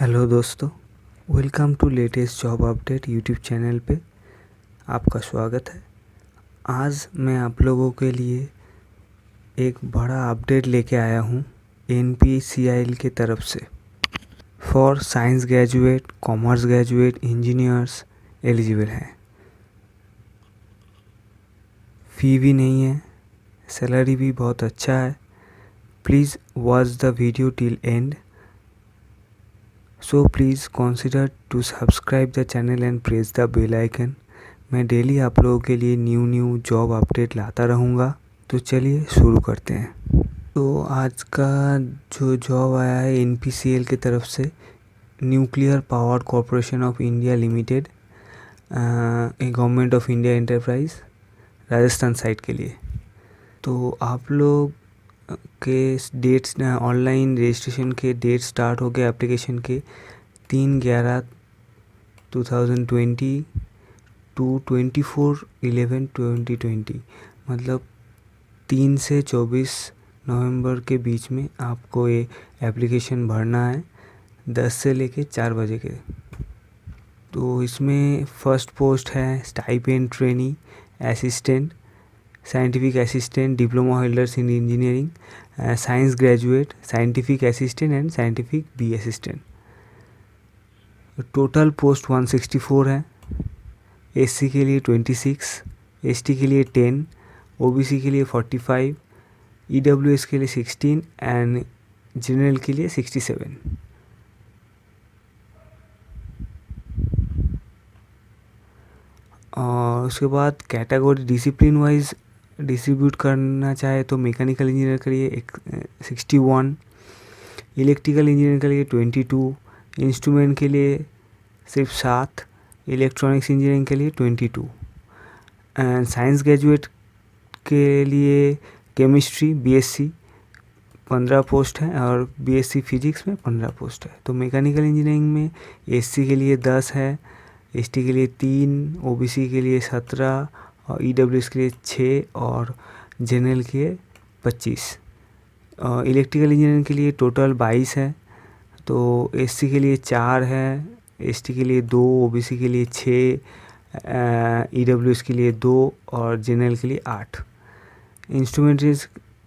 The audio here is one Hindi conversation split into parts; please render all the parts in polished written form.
हेलो दोस्तों, welcome to latest job update YouTube channel पे आपका स्वागत है। आज मैं आप लोगों के लिए एक बड़ा अपडेट लेके आया हूँ NPCIL की तरफ से। For science graduate, commerce graduate, engineers eligible हैं। फ़ी भी नहीं है, सैलरी भी बहुत अच्छा है। Please watch the video till and. So please consider to subscribe the channel and press the bell icon। मैं डेली आप लोगों के लिए न्यू जॉब अपडेट लाता रहूँगा। तो चलिए शुरू करते हैं। तो आज का जो जॉब आया है NPCIL की तरफ से, nuclear power corporation of India limited, A government of India enterprise, Rajasthan site के लिए। तो आप लोग के डेट्स ऑनलाइन रजिस्ट्रेशन के डेट स्टार्ट हो गए एप्लीकेशन के 3/11/2020 टू 24/11/2020, मतलब 3 से 24 नवंबर के बीच में आपको ये एप्लीकेशन भरना है 10 से लेके 4 बजे के। तो इसमें फर्स्ट पोस्ट है stipend trainee assistant, scientific assistant, diploma holders in engineering, science graduate, scientific assistant and scientific B assistant. Total post 164 है। SC के लिए 26, ST के लिए 10, OBC के लिए 45, EWS के लिए 16 एंड जनरल के लिए 67। और उसके बाद कैटेगरी डिसिप्लिन वाइज डिस्ट्रीब्यूट करना चाहे तो मैकेनिकल इंजीनियर के लिए 61, इलेक्ट्रिकल इंजीनियर के लिए 22, इंस्ट्रूमेंट के लिए सिर्फ 7, इलेक्ट्रॉनिक्स इंजीनियरिंग के लिए 22 एंड साइंस ग्रेजुएट के लिए केमिस्ट्री BSc 15 पोस्ट है और BSc फिजिक्स में 15 पोस्ट है। तो मैकेनिकल इंजीनियरिंग में SC के लिए 10 है, ST के लिए 3, OBC के लिए 17 और EWS के लिए 6 और जनरल के लिए 25। इलेक्ट्रिकल इंजीनियरिंग के लिए टोटल 22 है। तो SC के लिए 4 है, ST के लिए 2, OBC के लिए 6, EWS के लिए 2 और जनरल के लिए 8।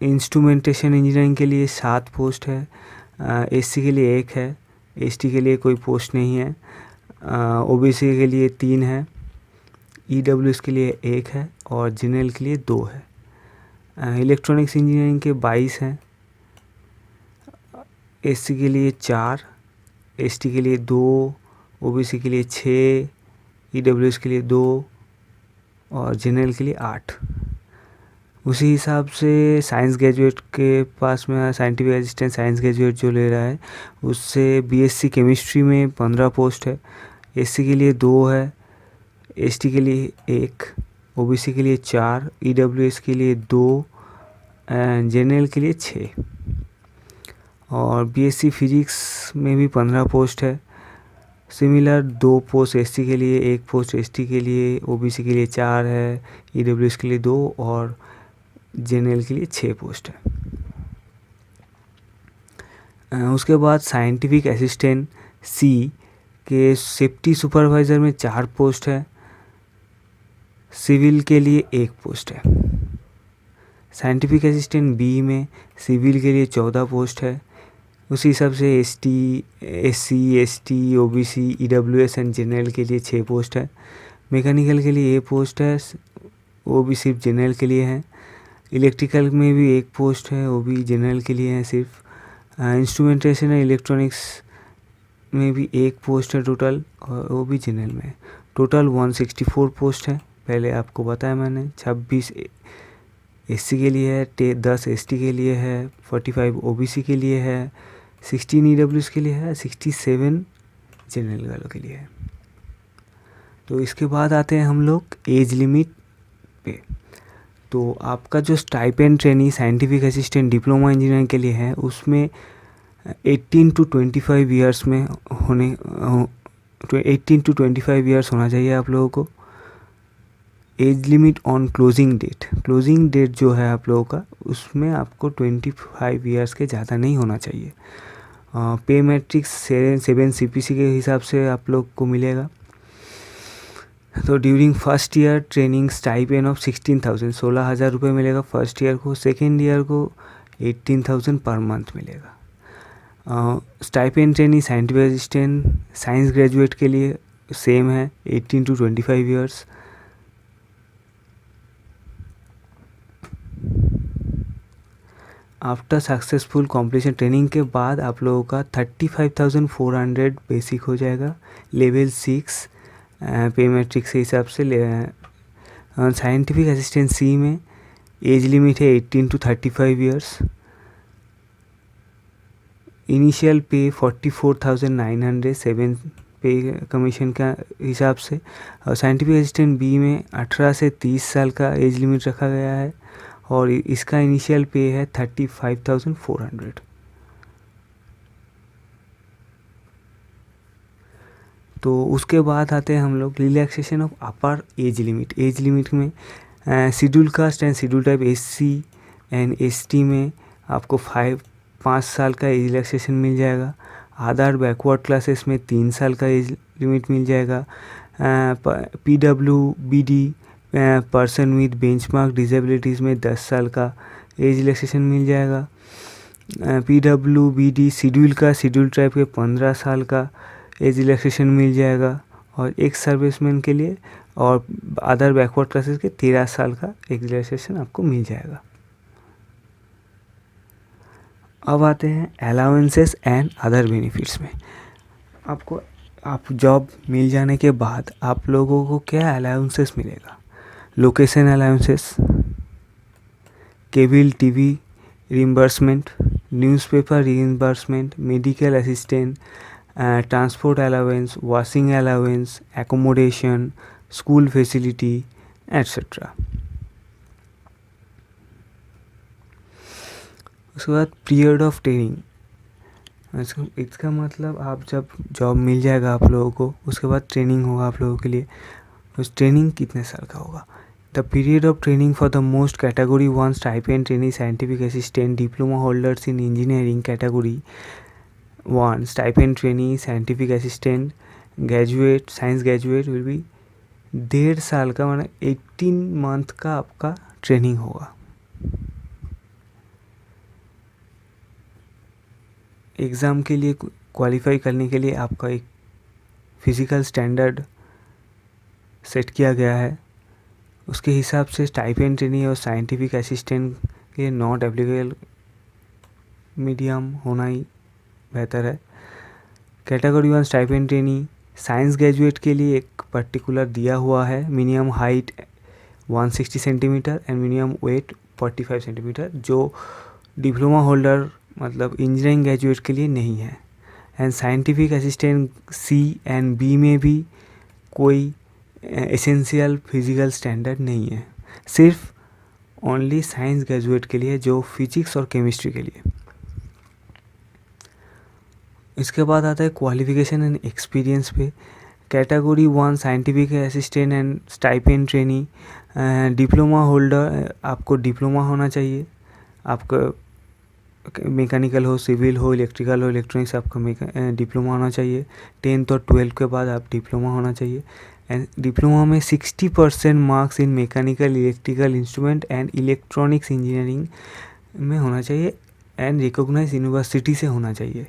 इंस्ट्रूमेंटेशन इंजीनियरिंग के लिए 7 पोस्ट है। SC के लिए 1 है, ST के लिए कोई पोस्ट नहीं है, OBC के लिए 3 है, EWS के लिए 1 है और जनरल के लिए 2 है। इलेक्ट्रॉनिक्स इंजीनियरिंग के 22 हैं। SC के लिए 4, ST के लिए 2, OBC के लिए 6, EWS के लिए 2 और जनरल के लिए 8। उसी हिसाब से साइंस ग्रेजुएट के पास में साइंटिफिक असिस्टेंट साइंस ग्रेजुएट जो ले रहा है उससे BSc केमिस्ट्री में 15 पोस्ट है। SC के लिए 2 है, ST के लिए 1, OBC के लिए 4, EWS के लिए 2 एंड जनरल के लिए 6 और BSc फिजिक्स में भी 15 पोस्ट है। सिमिलर 2 पोस्ट SC के लिए, 1 पोस्ट ST के लिए, OBC के लिए 4 है, EWS के लिए 2 और जनरल के लिए 6 पोस्ट है। उसके बाद साइंटिफिक असिस्टेंट C के सेफ्टी सुपरवाइज़र में 4 पोस्ट है। सिविल के लिए 1 पोस्ट है। साइंटिफिक असिस्टेंट B में सिविल के लिए 14 पोस्ट है। उसी हिसाब से ST, SC, ST, OBC, EWS and general के लिए 6 पोस्ट है। मैकेनिकल के लिए 1 पोस्ट है, वो भी सिर्फ जनरल के लिए है। इलेक्ट्रिकल में भी 1 पोस्ट है, वो भी जनरल के लिए है सिर्फ। इंस्ट्रूमेंटेशन एंड इलेक्ट्रॉनिक्स में भी 1 पोस्ट है टोटल और वो भी जनरल में। टोटल 164 पोस्ट है। पहले आपको बताया मैंने, 26 SC के लिए है, 10 ST के लिए है, 45 OBC के लिए है, 16 EWS के लिए है, 67 जनरल वालों के लिए है। तो इसके बाद आते हैं हम लोग एज लिमिट पे। तो आपका जो stipend trainee scientific assistant diploma engineering के लिए है उसमें 18 to 25 ईयर्स में होने 18 to 25 ईयर्स होना चाहिए आप लोगों को। Age limit on closing date जो है आप लोगों का उसमें आपको 25 ईयर्स के ज़्यादा नहीं होना चाहिए। पे मैट्रिक्स 7 CPC के हिसाब से आप लोग को मिलेगा। तो during first ear training stipend of 16,000, 16,000 रुपये मिलेगा फर्स्ट ईयर को। सेकेंड ईयर को 18,000 पर मंथ मिलेगा। Stipend training scientific assistant science graduate के लिए सेम है, 18 to 25 years. After successful competition training के बाद आप लोगों का 35,400 बेसिक हो जाएगा, लेवल 6 पे मैट्रिक्स के हिसाब से। साइंटिफिक असिस्टेंट सी में एज लिमिट है 18 to 35 ईयर्स। इनिशियल पे 44,900 7 पे कमीशन का हिसाब से। और साइंटिफिक असिस्टेंट बी में 18 से 30 साल का एज लिमिट रखा गया है और इसका इनिशियल पे है 35,400। तो उसके बाद आते हैं हम लोग relaxation of upper age limit. Age limit में schedule caste and schedule type SC and ST में आपको 5 साल का एज रिलैक्सेशन मिल जाएगा। अदर बैकवर्ड क्लासेस में 3 साल का एज लिमिट मिल जाएगा। PWBD person with benchmark disabilities में 10 साल का एज रिलैक्सेशन मिल जाएगा। PWBD शेड्यूल का शेड्यूल ट्राइब के 15 साल का एज रिलैक्सेशन मिल जाएगा और एक्स सर्विसमैन के लिए और अदर बैकवर्ड क्लासेस के 13 साल का एज रिलैक्सेशन आपको मिल जाएगा। अब आते हैं अलाउंसेस एंड अदर बेनिफिट्स में। आप जॉब मिल जाने के बाद आप लोगों को क्या अलाउंसेस मिलेगा? Location allowances, cable TV reimbursement, newspaper reimbursement, medical assistant, transport allowance, washing allowance, accommodation, school facility etcetera. उसके बाद पीरियड ऑफ ट्रेनिंग। इसका मतलब आप जब जॉब मिल जाएगा आप लोगों को, उसके बाद ट्रेनिंग होगा आप लोगों के लिए। उस ट्रेनिंग कितने साल का होगा? The period of training for the most category 1 stipend training scientific assistant diploma holders in engineering category 1 stipend training scientific assistant graduate science graduate will be 1.5 साल का, माना 18 मंथ का आपका ट्रेनिंग होगा। एग्ज़ाम के लिए क्वालिफाई करने के लिए आपका एक फिज़िकल स्टैंडर्ड सेट किया गया है, उसके हिसाब से स्टाइपेंड ट्रेनिंग और साइंटिफिक असिस्टेंट के नॉट एप्लीकेबल मीडियम होना ही बेहतर है। Category 1 stipend training science graduate के लिए एक पर्टिकुलर दिया हुआ है, minimum height 160 centimetre and minimum weight 45 centimetre, जो डिप्लोमा होल्डर मतलब इंजीनियरिंग ग्रेजुएट के लिए नहीं है। And scientific assistant C and B में भी कोई एसेंशियल फिजिकल स्टैंडर्ड नहीं है, सिर्फ ओनली साइंस ग्रेजुएट के लिए जो फिजिक्स और केमिस्ट्री के लिए। इसके बाद आता है क्वालिफिकेशन एंड एक्सपीरियंस पे। Category 1 scientific assistant and stipend trainee diploma holder, आपको डिप्लोमा होना चाहिए। आपका मैकेनिकल हो, सिविल हो, इलेक्ट्रिकल हो, इलेक्ट्रॉनिक्स, आपका डिप्लोमा होना चाहिए। 10th और 12th के बाद आप डिप्लोमा होना चाहिए। एंड डिप्लोमा में 60% marks in mechanical, electrical instrument and electronics engineering में होना चाहिए एंड रिकॉग्नाइज यूनिवर्सिटी से होना चाहिए।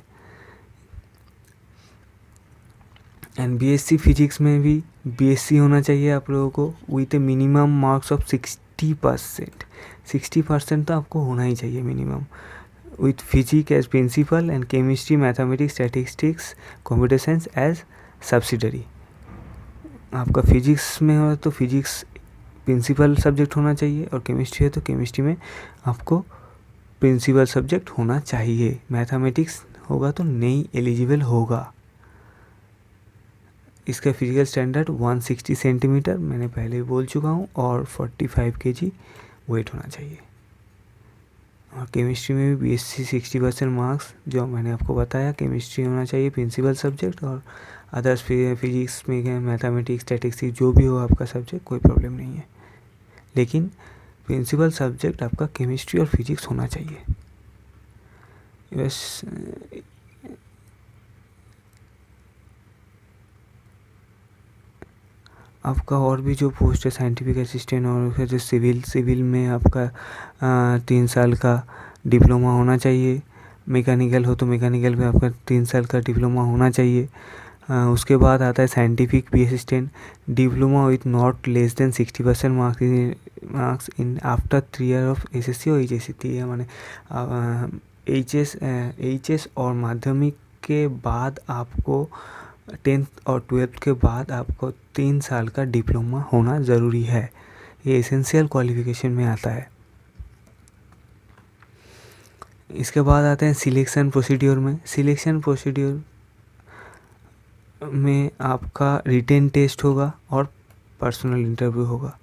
एंड BSc फिजिक्स में भी BSc होना चाहिए आप लोगों को with a minimum marks of 60%। 60% तो आपको होना ही चाहिए minimum, with physics as principal and chemistry, mathematics, statistics, computer science as subsidiary. आपका फिजिक्स में हो तो फिजिक्स प्रिंसिपल सब्जेक्ट होना चाहिए और केमिस्ट्री है तो केमिस्ट्री में आपको प्रिंसिपल सब्जेक्ट होना चाहिए। मैथमेटिक्स होगा तो नहीं एलिजिबल होगा। इसका फिजिकल स्टैंडर्ड 160 सेंटीमीटर मैंने पहले बोल चुका हूँ और 45 kg वेट होना चाहिए। और केमिस्ट्री में भी BSc 60% मार्क्स जो मैंने आपको बताया, केमिस्ट्री होना चाहिए प्रिंसिपल सब्जेक्ट और अदर्स फिजिक्स में मैथमेटिक्स, स्टैटिस्टिक्स जो भी हो आपका सब्जेक्ट कोई प्रॉब्लम नहीं है, लेकिन प्रिंसिपल सब्जेक्ट आपका केमिस्ट्री और फिजिक्स होना चाहिए। बस आपका और भी जो पोस्ट है साइंटिफिक असिस्टेंट और फिर जो सिविल में आपका 3 साल का डिप्लोमा होना चाहिए। मैकेनिकल हो तो मैकेनिकल में आपका 3 साल का डिप्लोमा होना चाहिए। उसके बाद आता है scientific B assistant, diploma with not less than 60% marks in after 3 year of SSC और एचएससी। है माने एचएस और माध्यमिक के बाद आपको 10th और 12th के बाद आपको 3 साल का डिप्लोमा होना ज़रूरी है। ये एसेंशियल क्वालिफिकेशन में आता है। इसके बाद आते हैं सिलेक्शन प्रोसीड्योर में। सिलेक्शन प्रोसीड्योर में आपका रिटेन टेस्ट होगा और पर्सनल इंटरव्यू होगा।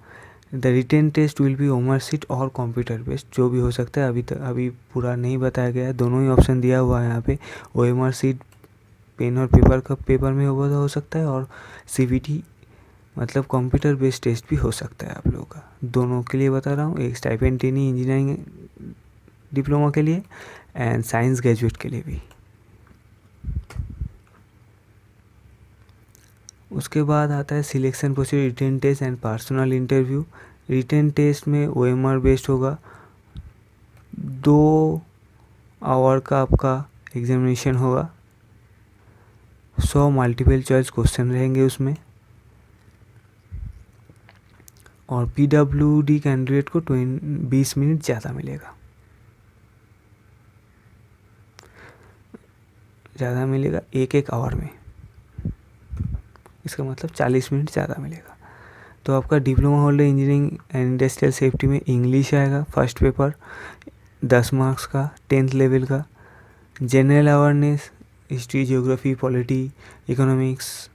The written test will be OMR sheet और कंप्यूटर बेस्ड, जो भी हो सकता है। अभी पूरा नहीं बताया गया है, दोनों ही ऑप्शन दिया हुआ है यहाँ पे। ओएमआर शीट पेन और पेपर में हो सकता है, और सीवीटी मतलब कंप्यूटर बेस्ड टेस्ट भी हो सकता है आप लोगों का। दोनों के लिए बता रहा हूँ, एक स्टाइपेंड ट्रेनी इंजीनियरिंग डिप्लोमा के लिए एंड साइंस ग्रेजुएट के लिए भी। उसके बाद आता है selection procedure, written test and personal interview. Written test में ओएमआर बेस्ड होगा, 2 आवर का आपका एग्जामिनेशन होगा, 100 मल्टीपल चॉइस क्वेश्चन रहेंगे उसमें, और पीडब्ल्यूडी कैंडिडेट को 20 मिनट ज़्यादा मिलेगा। एक आवर में, इसका मतलब 40 मिनट ज़्यादा मिलेगा। तो आपका diploma holder engineering and industrial safety में इंग्लिश आएगा फर्स्ट पेपर 10 मार्क्स का 10th लेवल का। General awareness, history, geography, polity, economics,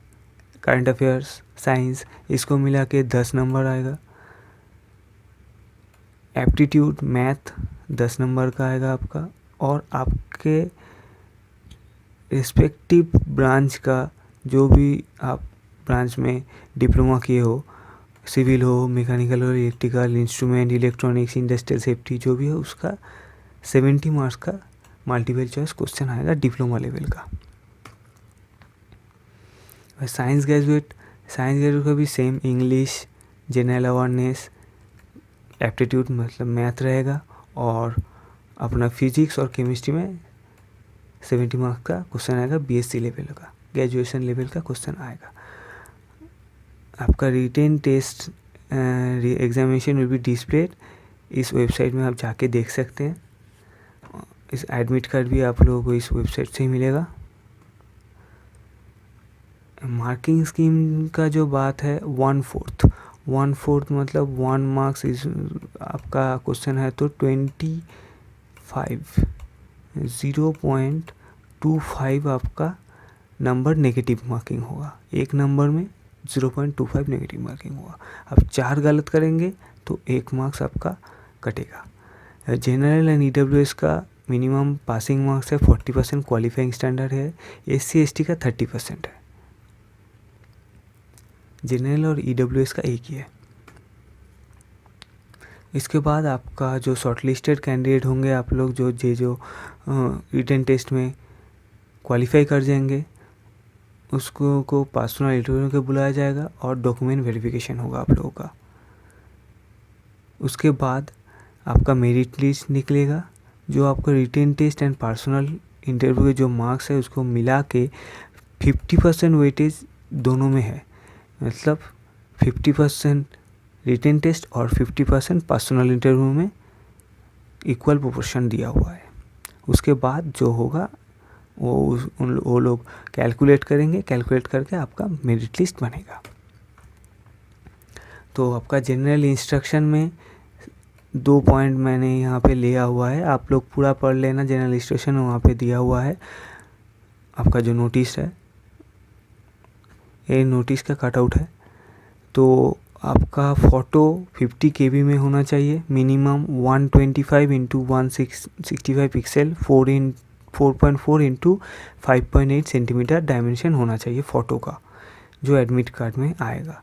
current affairs, science, इसको मिला के 10 नंबर आएगा। एप्टीट्यूड मैथ 10 नंबर का आएगा आपका, और आपके रिस्पेक्टिव ब्रांच का जो भी आप ब्रांच में डिप्लोमा किए हो, सिविल हो, मैकेनिकल हो, electrical, instrument, electronics, industrial safety, जो भी हो, उसका 70 मार्क्स का मल्टीपल चॉइस क्वेश्चन आएगा डिप्लोमा लेवल का। साइंस ग्रेजुएट का भी same English, general awareness, aptitude मतलब मैथ रहेगा, और अपना फिजिक्स और केमिस्ट्री में 70 मार्क्स का क्वेश्चन आएगा। बीएससी लेवल का, ग्रेजुएशन लेवल का क्वेश्चन आएगा। आपका written test examination will be displayed, इस वेबसाइट में आप जाके देख सकते हैं। इस एडमिट कार्ड भी आप लोगों को इस वेबसाइट से ही मिलेगा। मार्किंग स्कीम का जो बात है, 1/4 मतलब 1 मार्क्स इस आपका क्वेश्चन है तो 0.25 आपका नंबर नेगेटिव मार्किंग होगा। एक नंबर में 0.25 नेगेटिव मार्किंग होगा। आप 4 गलत करेंगे तो 1 मार्क्स आपका कटेगा। जनरल एंड ईडब्ल्यूएस का मिनिमम पासिंग मार्क्स है 40%, क्वालिफाइंग स्टैंडर्ड है। एससी एसटी का 30% है। जनरल और ईडब्ल्यूएस का एक ही है। इसके बाद आपका जो शॉर्टलिस्टेड कैंडिडेट होंगे, आप लोग जो रिटन टेस्ट में क्वालिफाई कर जाएंगे, उसको को पर्सनल इंटरव्यू के बुलाया जाएगा और डॉक्यूमेंट वेरिफिकेशन होगा आप लोगों का। उसके बाद आपका मेरिट लिस्ट निकलेगा, जो आपका written test and personal interview के जो मार्क्स है उसको मिला के 50% वेटेज दोनों में है, मतलब 50% रिटेन टेस्ट और 50% पर्सनल इंटरव्यू में इक्वल प्रोपोर्शन दिया हुआ है। उसके बाद जो होगा वो लोग कैलकुलेट करेंगे, कैलकुलेट करके आपका मेरिट लिस्ट बनेगा। तो आपका जनरल इंस्ट्रक्शन में 2 पॉइंट मैंने यहाँ पे लिया हुआ है, आप लोग पूरा पढ़ लेना। जनरल इंस्ट्रक्शन वहाँ पे दिया हुआ है। आपका जो नोटिस है, ये नोटिस का कटआउट है। तो आपका फ़ोटो 50 KB में होना चाहिए, minimum 125x165 pixel, 4.4 into 5.8 centimetre dimension होना चाहिए फ़ोटो का, जो एडमिट कार्ड में आएगा।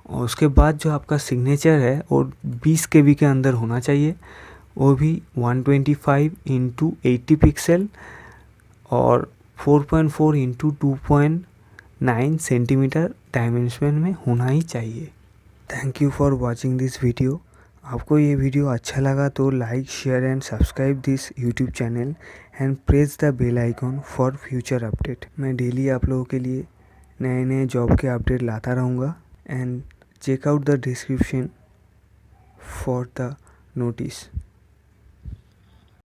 और उसके बाद जो आपका सिग्नेचर है वो 20 KB के अंदर होना चाहिए, वो भी 125x80 पिक्सल और 4.4 इंटू 9 सेंटीमीटर डायमेंशन में होना ही चाहिए। Thank you for watching this video. आपको ये वीडियो अच्छा लगा तो like share and subscribe this YouTube channel and press the bell icon for future update. मैं डेली आप लोगों के लिए नए नए जॉब के अपडेट लाता रहूँगा and check out the description for the notice।